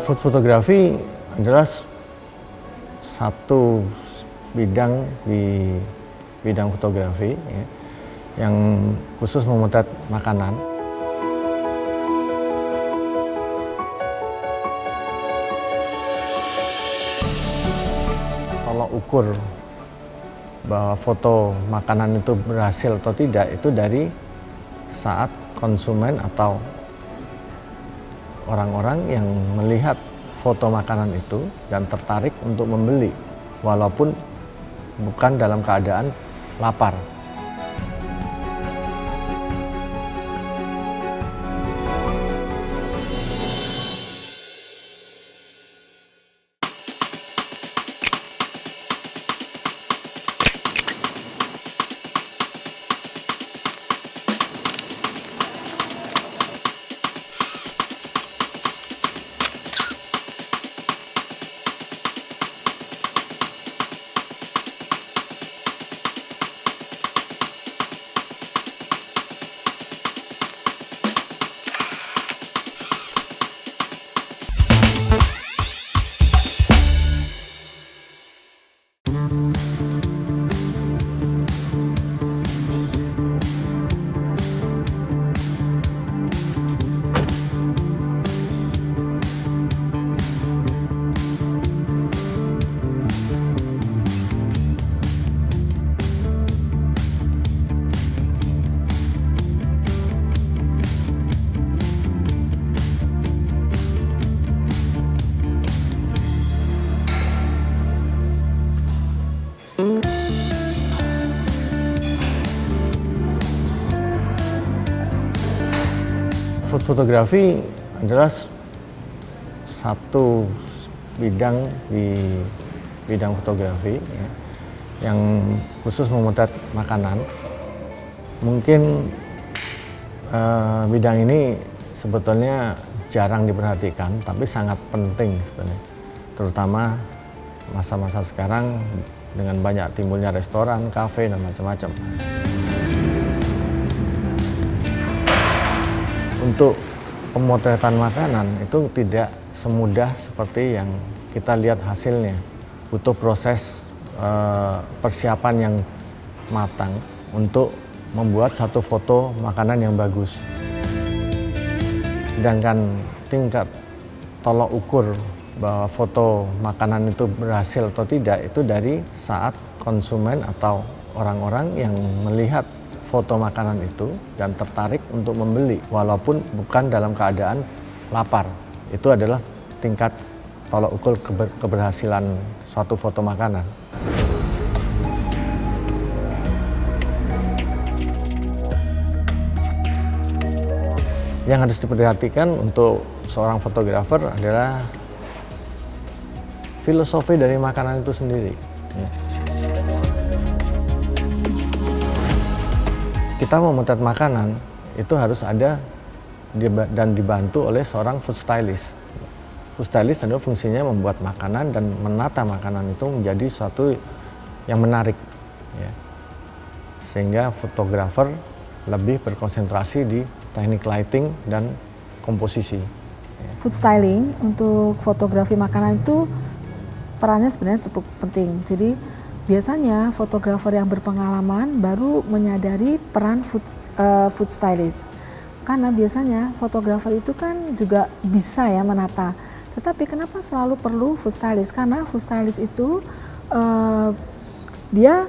Food fotografi adalah satu bidang di bidang fotografi ya, yang khusus memotret makanan. Tolok ukur bahwa foto makanan itu berhasil atau tidak itu dari saat konsumen atau orang-orang yang melihat foto makanan itu dan tertarik untuk membeli walaupun bukan dalam keadaan lapar. Food fotografi adalah satu bidang di bidang fotografi ya, yang khusus memotret makanan. Mungkin bidang ini sebetulnya jarang diperhatikan, tapi sangat penting sebetulnya. Terutama masa-masa sekarang dengan banyak timbulnya restoran, kafe, dan macam-macam. Untuk pemotretan makanan itu tidak semudah seperti yang kita lihat hasilnya. Butuh proses persiapan yang matang untuk membuat satu foto makanan yang bagus. Sedangkan tingkat tolok ukur bahwa foto makanan itu berhasil atau tidak itu dari saat konsumen atau orang-orang yang melihat foto makanan itu dan tertarik untuk membeli walaupun bukan dalam keadaan lapar. Itu adalah tingkat tolok ukur keberhasilan suatu foto makanan. Yang harus diperhatikan untuk seorang fotografer adalah filosofi dari makanan itu sendiri. Kita memotret makanan itu harus ada dan dibantu oleh seorang food stylist. Food stylist adalah fungsinya membuat makanan dan menata makanan itu menjadi suatu yang menarik, ya. Sehingga fotografer lebih berkonsentrasi di teknik lighting dan komposisi. Ya. Food styling untuk fotografi makanan itu perannya sebenarnya cukup penting. Jadi biasanya fotografer yang berpengalaman baru menyadari peran food stylist. Karena biasanya fotografer itu kan juga bisa ya menata. Tetapi kenapa selalu perlu food stylist? Karena food stylist itu dia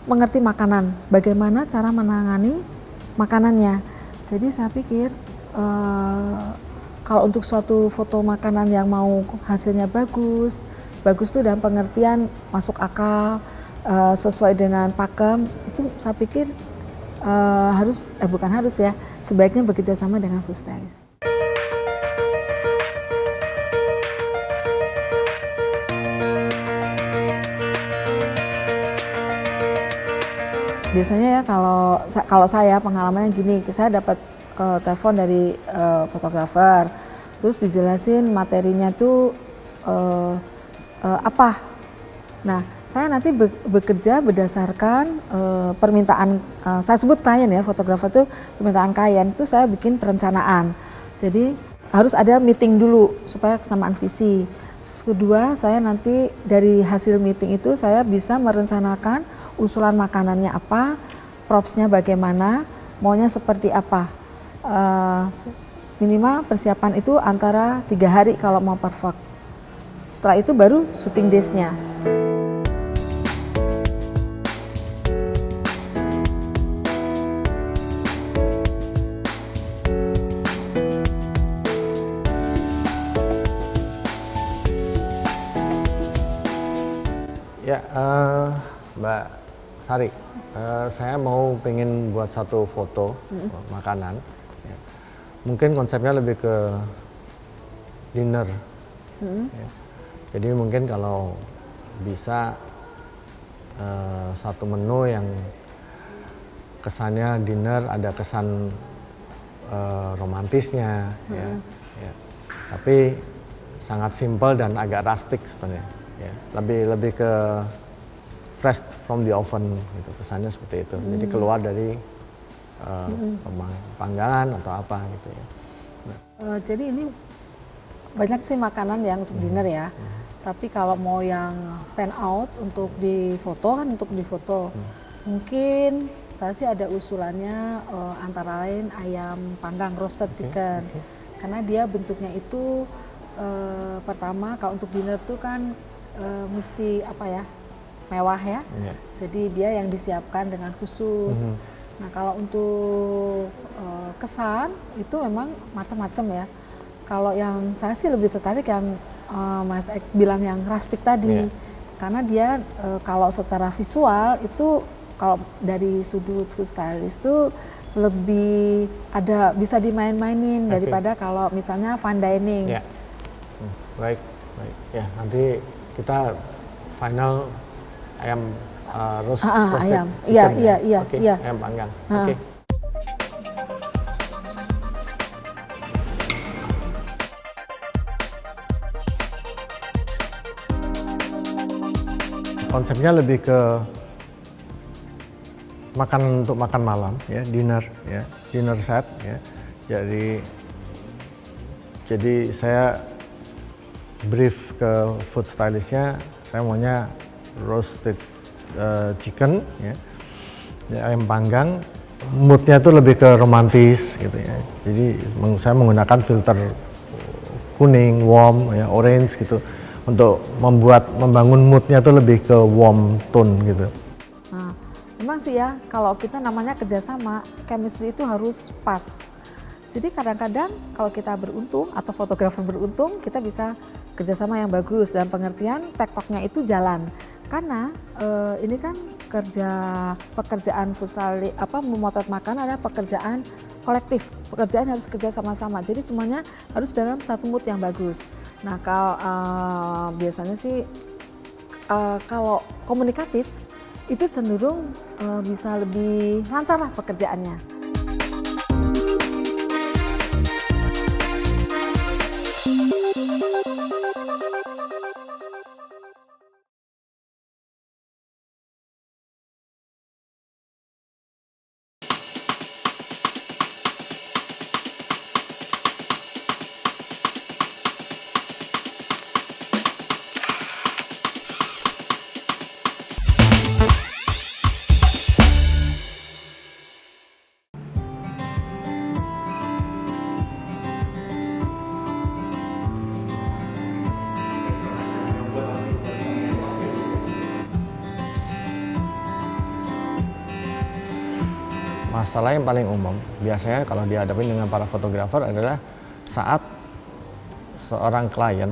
mengerti makanan, bagaimana cara menangani makanannya. Jadi saya pikir kalau untuk suatu foto makanan yang mau hasilnya bagus itu dalam pengertian masuk akal, sesuai dengan pakem, itu saya pikir sebaiknya bekerja sama dengan food stylist. Biasanya ya kalau saya pengalamannya gini, saya dapat telepon dari fotografer, terus dijelasin materinya tuh apa. Nah, saya nanti bekerja berdasarkan permintaan, saya sebut klien ya, fotografer itu permintaan klien, itu saya bikin perencanaan. Jadi harus ada meeting dulu supaya kesamaan visi. Terus kedua, saya nanti dari hasil meeting itu saya bisa merencanakan usulan makanannya apa, propsnya bagaimana, maunya seperti apa. Minimal persiapan itu antara 3 hari kalau mau perfect. Setelah itu baru syuting days-nya. Ya, Mbak Sari, saya mau pengen buat satu foto makanan. Ya. Mungkin konsepnya lebih ke dinner. Ya. Jadi mungkin kalau bisa satu menu yang kesannya dinner, ada kesan romantisnya, ya. Tapi sangat simpel dan agak rustic sebenarnya. Ya, lebih ke fresh from the oven gitu, kesannya seperti itu. Jadi keluar dari panggangan atau apa gitu ya. Jadi ini banyak sih makanan yang untuk dinner ya. Tapi kalau mau yang stand out untuk difoto kan untuk difoto. Mungkin saya sih ada usulannya antara lain ayam panggang roasted chicken. Karena dia bentuknya itu pertama kalau untuk dinner tuh kan mesti apa ya, mewah ya. Jadi dia yang disiapkan dengan khusus. Nah kalau untuk kesan itu memang macam-macam ya. Kalau yang saya sih lebih tertarik yang Mas Ek bilang yang rustic tadi. Karena dia kalau secara visual itu kalau dari sudut food stylist itu lebih ada bisa dimain-mainin daripada kalau misalnya fine dining. Baik. Ya, nanti kita final ayam roasted ayam. chicken. Iya. Ayam panggang. Oke. Konsepnya lebih ke makan untuk makan malam ya, dinner set ya. Jadi saya brief ke food stylistnya, saya maunya roasted chicken ya, ayam panggang, moodnya itu lebih ke romantis gitu ya. Jadi saya menggunakan filter kuning, warm ya, orange gitu untuk membangun moodnya itu lebih ke warm tone gitu. Nah, memang sih ya kalau kita namanya kerjasama, chemistry itu harus pas. Jadi kadang-kadang kalau kita beruntung atau fotografer beruntung, kita bisa kerjasama yang bagus dalam pengertian tektoknya itu jalan. Karena ini kan pekerjaan food stylist, memotret makanan adalah pekerjaan kolektif, pekerjaan harus kerja sama-sama. Jadi semuanya harus dalam satu mood yang bagus. Nah kalau biasanya sih kalau komunikatif itu cenderung bisa lebih lancar lah pekerjaannya. Masalah yang paling umum biasanya kalau dihadapi dengan para fotografer adalah saat seorang klien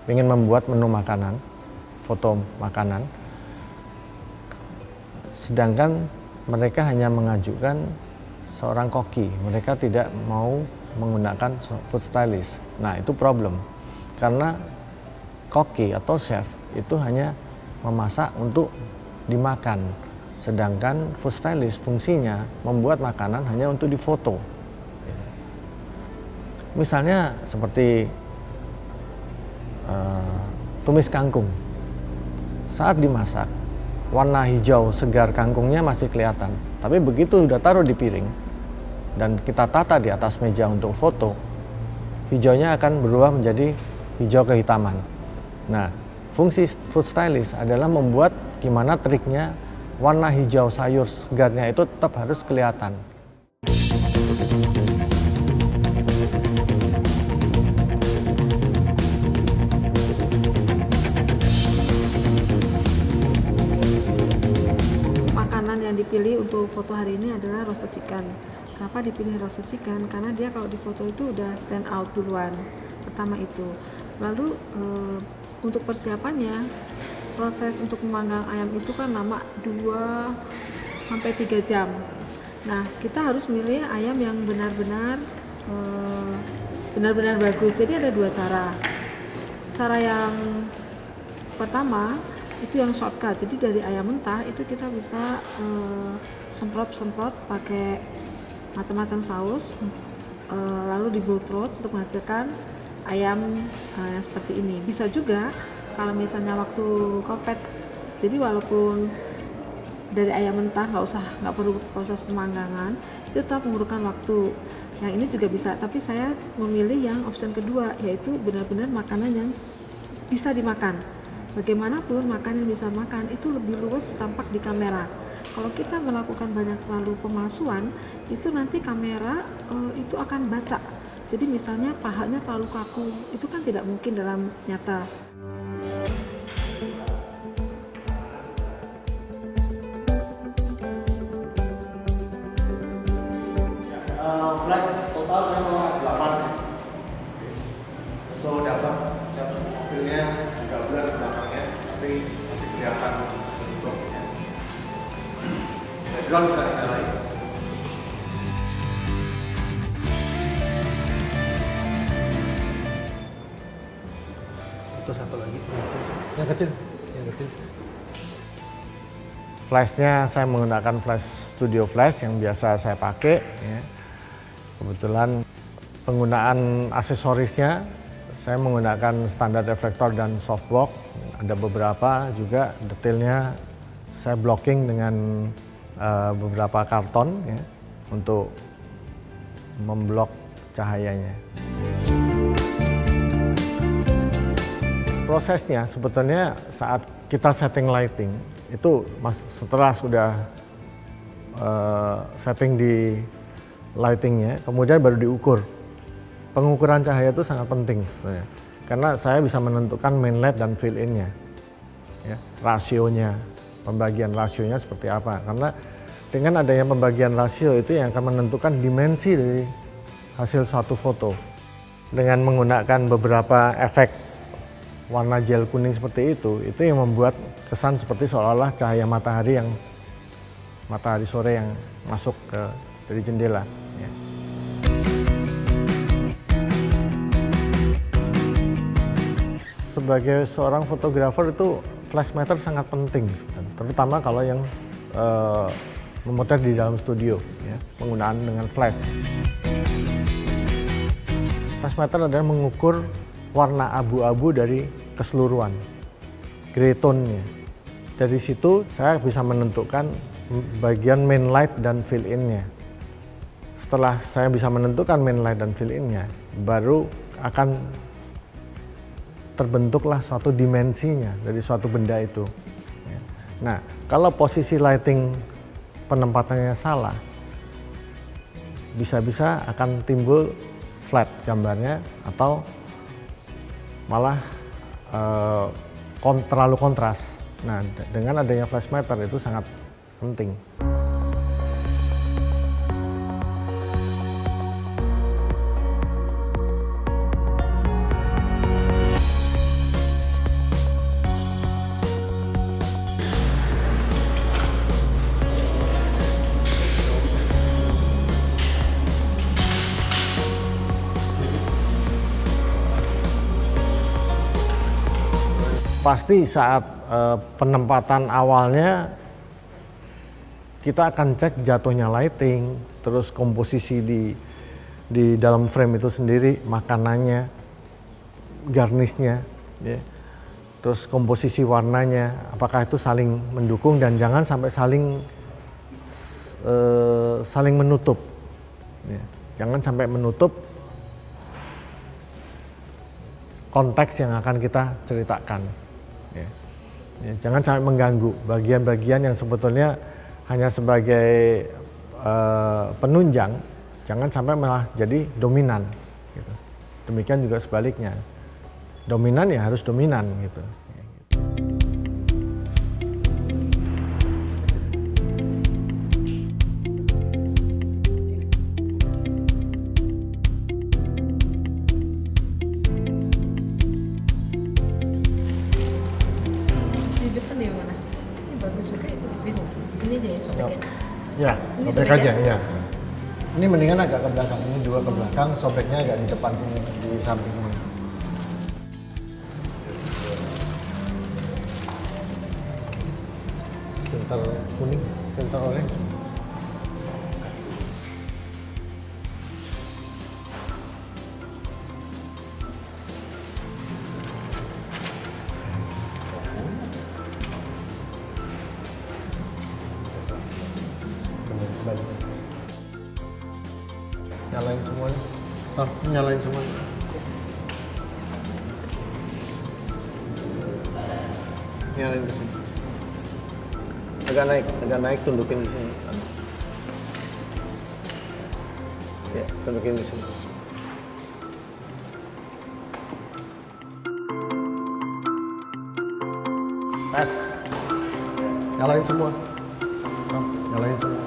ingin membuat menu makanan, foto makanan, sedangkan mereka hanya mengajukan seorang koki, mereka tidak mau menggunakan food stylist. Nah itu problem, karena koki atau chef itu hanya memasak untuk dimakan. Sedangkan food stylist fungsinya membuat makanan hanya untuk difoto. Misalnya seperti tumis kangkung. Saat dimasak, warna hijau segar kangkungnya masih kelihatan. Tapi begitu udah taruh di piring dan kita tata di atas meja untuk foto, hijaunya akan berubah menjadi hijau kehitaman. Nah, fungsi food stylist adalah membuat gimana triknya warna hijau sayur segarnya itu tetap harus kelihatan. Makanan yang dipilih untuk foto hari ini adalah roasted chicken. Kenapa dipilih roasted chicken? Karena dia kalau di foto itu udah stand out duluan. Pertama itu. Lalu untuk persiapannya, proses untuk memanggang ayam itu kan lama 2-3 jam. Nah, kita harus milih ayam yang benar-benar bagus. Jadi ada dua cara. Cara yang pertama itu yang shortcut. Jadi dari ayam mentah itu kita bisa semprot pakai macam-macam saus, lalu di boiled roast untuk menghasilkan ayam yang seperti ini. Bisa juga kalau misalnya waktu kopet, jadi walaupun dari ayam mentah nggak perlu proses pemanggangan, itu tetap memerlukan waktu. Yang ini juga bisa, tapi saya memilih yang option kedua, yaitu benar-benar makanan yang bisa dimakan. Bagaimanapun makan yang bisa makan itu lebih luas tampak di kamera. Kalau kita melakukan banyak terlalu pemalsuan, itu nanti kamera itu akan baca. Jadi misalnya pahanya terlalu kaku, itu kan tidak mungkin dalam nyata. Flash total saya mau 8. Untuk dapat mobilnya juga benar belakangnya, tapi masih kelihatan bentuknya. Background bisa dinyalain. Itu satu lagi yang kecil. Flashnya saya menggunakan flash studio flash yang biasa saya pakai. Ya. Kebetulan penggunaan aksesorisnya saya menggunakan standar reflektor dan softbox. Ada beberapa juga detailnya saya blocking dengan beberapa karton ya, untuk memblok cahayanya. Prosesnya sebetulnya saat kita setting lighting itu setelah sudah setting di lightingnya, kemudian baru diukur. Pengukuran cahaya itu sangat penting sebenarnya, karena saya bisa menentukan main light dan fill in-nya, ya, rasionya, pembagian rasionya seperti apa. Karena dengan adanya pembagian rasio itu yang akan menentukan dimensi dari hasil suatu foto. Dengan menggunakan beberapa efek warna gel kuning seperti itu yang membuat kesan seperti seolah-olah cahaya matahari sore yang masuk dari jendela. Ya. Sebagai seorang fotografer itu flash meter sangat penting, terutama kalau yang memotret di dalam studio, ya, penggunaan dengan flash. Flash meter adalah mengukur warna abu-abu dari keseluruhan, gray tone-nya. Dari situ saya bisa menentukan bagian main light dan fill in-nya. Setelah saya bisa menentukan main light dan fill in-nya, baru akan terbentuklah suatu dimensinya dari suatu benda itu. Nah, kalau posisi lighting penempatannya salah, bisa-bisa akan timbul flat gambarnya atau malah terlalu kontras. Nah, dengan adanya flash meter itu sangat penting. Pasti saat penempatan awalnya kita akan cek jatuhnya lighting, terus komposisi di dalam frame itu sendiri, makanannya, garnishnya, ya. Terus komposisi warnanya, apakah itu saling mendukung dan jangan sampai saling menutup. Ya. Jangan sampai menutup konteks yang akan kita ceritakan. Ya. Ya, jangan sampai mengganggu bagian-bagian yang sebetulnya hanya sebagai penunjang, jangan sampai malah jadi dominan. Gitu. Demikian juga sebaliknya, dominan ya harus dominan gitu. Ya, sobek aja, ya. Ini mendingan agak ke belakang, ini dua ke belakang, sobeknya agak di depan sini, di samping ini. Filter kuning, filter orange. Nyalain semuanya. Oh, nyalain semuanya. Nyalain ke sini. Agak naik tundukin di sini. Ya, tundukin di sini. Tes. Nyalain semua. Oh, nyalain semua.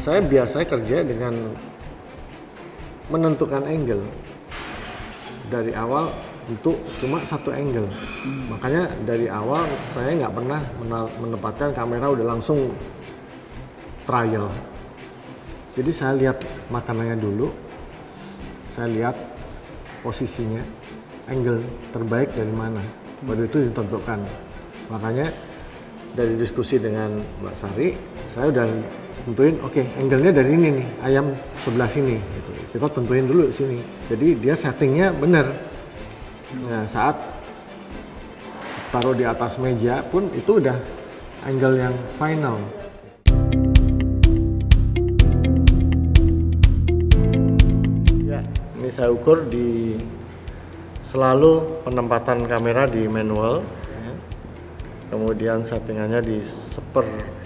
Saya biasanya kerja dengan menentukan angle dari awal untuk cuma satu angle. Makanya dari awal saya nggak pernah menempatkan kamera udah langsung trial. Jadi saya lihat makanannya dulu, saya lihat posisinya, angle terbaik dari mana, baru itu ditentukan. Makanya dari diskusi dengan Mbak Sari, saya udah tentuin, oke, angle-nya dari ini nih, ayam sebelah sini. Gitu. Kita tentuin dulu sini. Jadi dia settingnya benar. Nah, saat taruh di atas meja pun itu udah angle yang final. Ya, ini saya ukur di selalu penempatan kamera di manual. Ya. Kemudian settingannya di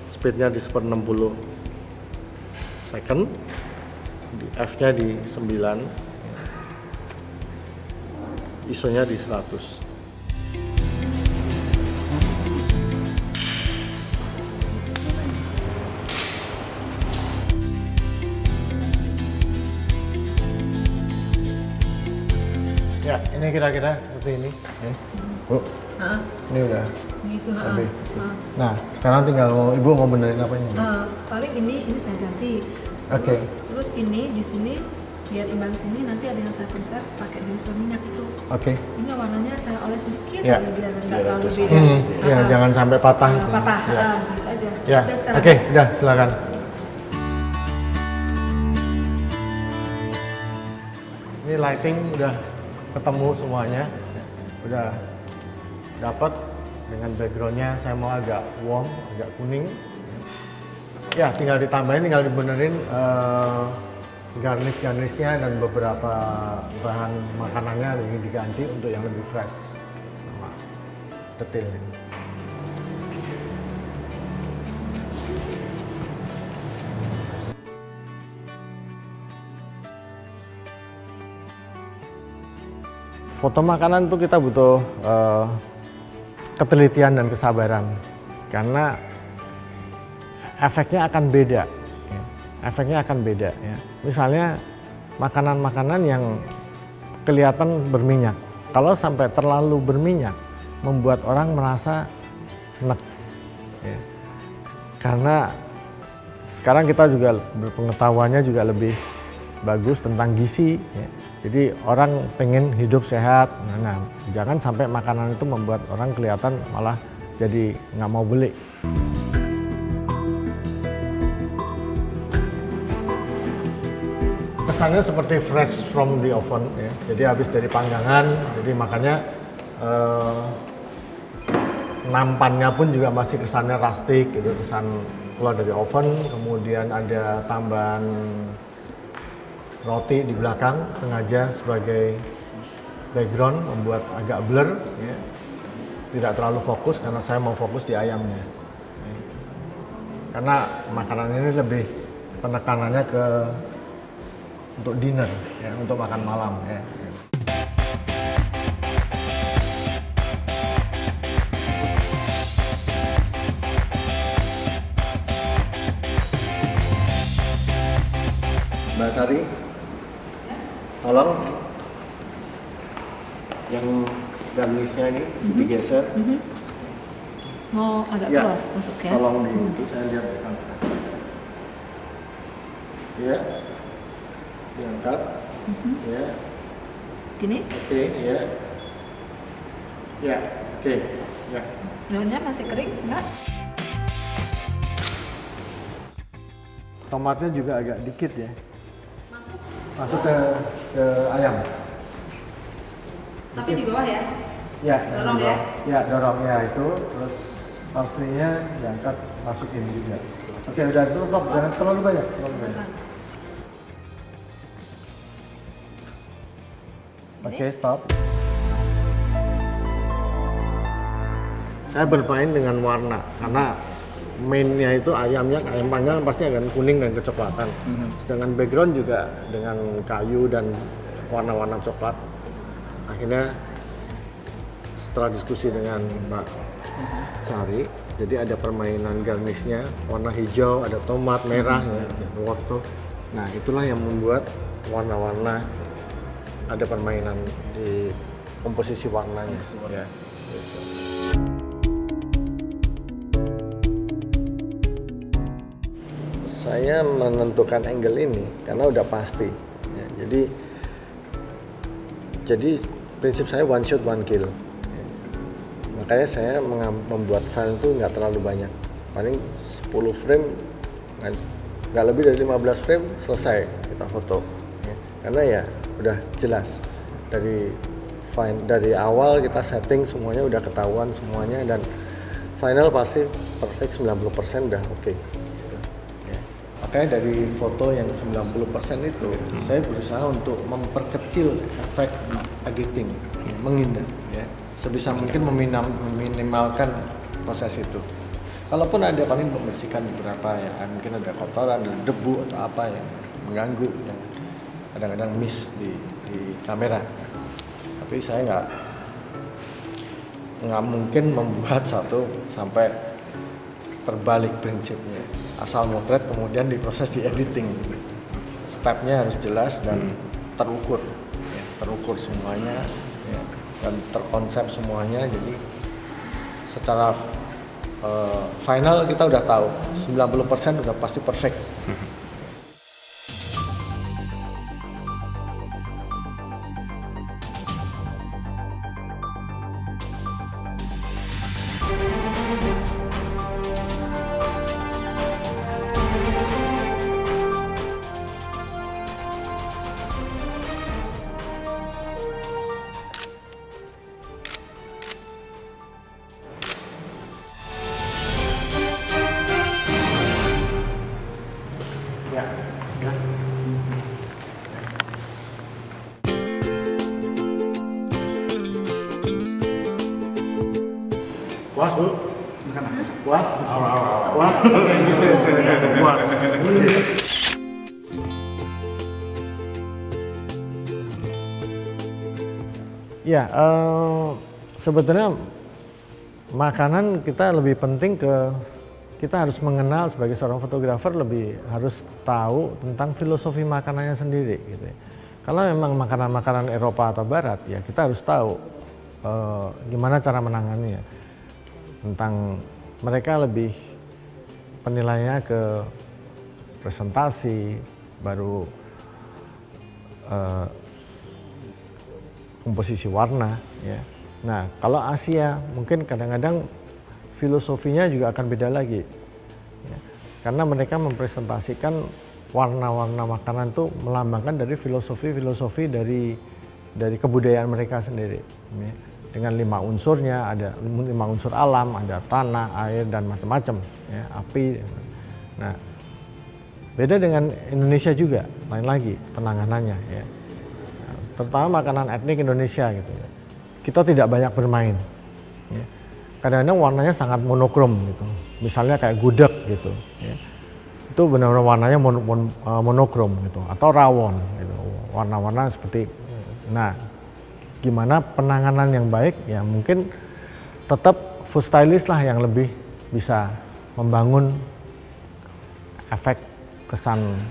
speednya di 1/60 second, di F-nya di 9, ISO-nya di 100. Ya, ini kira-kira seperti ini. Bu, ini udah. Gitu, Nah, sekarang tinggal Ibu mau benerin apa ini? Paling ini saya ganti. Oke. Terus ini di sini biar imbang sini nanti ada yang saya pencet pakai diesel minyak itu. Oke. Ini warnanya saya oles sedikit Ya. biar nggak terlalu beda. Ya, jangan sampai patah. Patah, Ya. gitu aja. Ya. Udah sekarang. Oke, udah silakan. Ini lighting udah ketemu semuanya, udah dapat. Dengan backgroundnya saya mau agak warm, agak kuning. Ya, tinggal ditambahin, tinggal dibenerin garnish-garnishnya dan beberapa bahan makanannya ini diganti untuk yang lebih fresh sama detailnya. Foto makanan itu kita butuh ketelitian dan kesabaran karena efeknya akan beda. Efeknya akan beda. Ya. Misalnya makanan-makanan yang kelihatan berminyak. Kalau sampai terlalu berminyak, membuat orang merasa enek. Ya. Karena sekarang kita juga berpengetahuannya juga lebih bagus tentang gizi. Ya. Jadi orang pengen hidup sehat. Nah, jangan sampai makanan itu membuat orang kelihatan malah jadi nggak mau beli. Kesannya seperti fresh from the oven, ya. Jadi habis dari panggangan, jadi makanya nampannya pun juga masih kesannya rustic, gitu, kesan keluar dari oven. Kemudian ada tambahan roti di belakang, sengaja sebagai background, membuat agak blur, ya. Tidak terlalu fokus karena saya mau fokus di ayamnya. Ya. Karena makanan ini lebih penekanannya ke untuk dinner, ya, untuk makan malam, ya. Mbak Sari, tolong yang garnisnya ini digeser. Mau agak Ya, keluar masuk ya. tolong itu saya lihat. Ya. Diangkat, ya, Gini, oke, ya, ya, oke, ya. daunnya masih kering enggak? Tomatnya juga agak dikit ya, Masuk. ke ayam. Tapi di bawah ya. Ya, Dorong ya? Ya, dorong ya itu, terus parsley-nya diangkat, masukin juga. Oke, udah stop, jangan terlalu banyak. Oke, stop. Saya bermain dengan warna karena mainnya itu ayam panggang pasti akan kuning dan kecoklatan. Sedangkan background juga dengan kayu dan warna-warna coklat. Akhirnya setelah diskusi dengan Mbak Sari, jadi ada permainan garnisnya, warna hijau, ada tomat merah, ya, wortel. Nah, itulah yang membuat warna-warna ada permainan di komposisi warnanya. Ya. Saya menentukan angle ini karena udah pasti. Ya, jadi prinsip saya one shot one kill. Ya. Makanya saya membuat file itu nggak terlalu banyak, paling 10 frame, nggak lebih dari 15 frame selesai kita foto. Ya. Karena ya udah jelas dari awal kita setting semuanya udah ketahuan semuanya dan final pasti perfect 90% udah oke. Gitu. Ya. Makanya dari foto yang 90% itu saya berusaha untuk memperkecil efek editing, ya, menghindar, ya, sebisa mungkin meminimalkan proses itu. Kalaupun ada paling membersihkan beberapa ya, mungkin ada kotoran, ada debu atau apa yang mengganggu yang kadang-kadang miss di kamera, tapi saya nggak mungkin membuat satu sampai terbalik prinsipnya, asal motret kemudian diproses di editing. Stepnya harus jelas dan terukur, ya, terukur semuanya, ya, dan terkonsep semuanya. Jadi secara final kita udah tahu 90% udah pasti perfect. Ya, ya. Puas, Bu? Puas? Puas? Puas. Ya, sebetulnya makanan kita lebih penting kita harus mengenal sebagai seorang fotografer, lebih harus tahu tentang filosofi makanannya sendiri gitu ya. Kalau memang makanan-makanan Eropa atau Barat, ya kita harus tahu gimana cara menanganinya. Tentang mereka lebih penilaiannya ke presentasi, baru komposisi warna. Ya. Nah, kalau Asia mungkin kadang-kadang filosofinya juga akan beda lagi, ya. Karena mereka mempresentasikan warna-warna makanan itu melambangkan dari filosofi dari kebudayaan mereka sendiri. Ya. Dengan 5 unsurnya, ada 5 unsur alam, ada tanah, air, dan macam-macam, ya, api. Nah, beda dengan Indonesia juga, lain lagi penanganannya. Ya. Nah, terutama makanan etnik Indonesia gitu. Ya. Kita tidak banyak bermain. Ya. Kadang-kadang warnanya sangat monokrom gitu. Misalnya kayak gudeg gitu. Ya. Itu benar-benar warnanya monokrom gitu, atau rawon gitu, warna-warna seperti. Nah, gimana penanganan yang baik? Ya mungkin tetap food stylist lah yang lebih bisa membangun efek kesan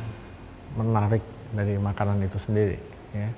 menarik dari makanan itu sendiri, ya.